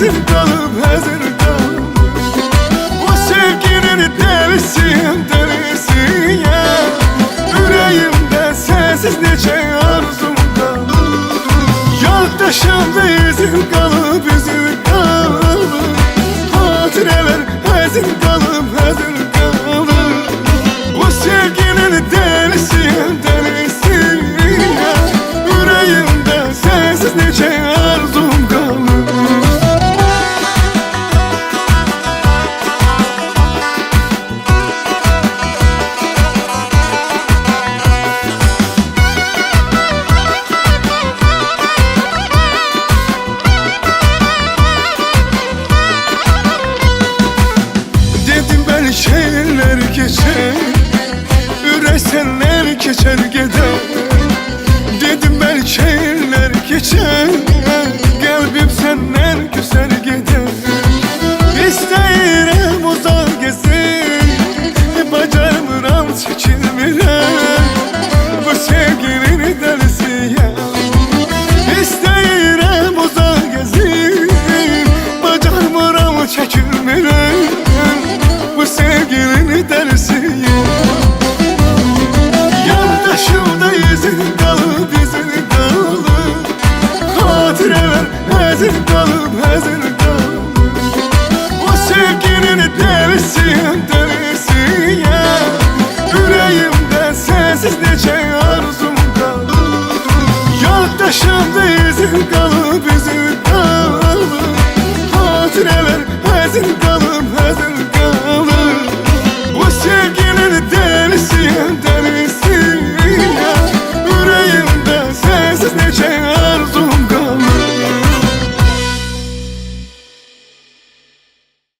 hazır qalıb, hazır qalıb. Bu sevginin dəlisiyəm, dəlisiyəm. Ürəyimdə sənsiz neçə arzum qalıb. Yaddaşımda izin qalıb, izin qalıb. Hatirələr həzin qalıb, həzin qalıb. Bu sevginin dəlisiyəm, dəlisiyəm. Ürəyimdə sənsiz neçə arzum qalıb. Şeyler geçer, ürək sənlər keçər gedər. Dedim belki şeyler geçer, qəlbim səndən küsər gedər. İstəyirəm uzaq gezir, bacarmıram çəkilmirəm. Bu sevginin dəlisiyəm. İstəyirəm uzaq gezir, bacarmıram çəkilmirəm. Bu sevginin dəlisiyəm. Yaddaşımda izin qalıb, izin qalıb. Hatirələr həzin qalıb, həzin qalıb. Bu sevginin dəlisiyəm, dəlisiyəm. Ürəyimdə sənsiz neçə arzum qalıb. Yaddaşımda izin qalıb.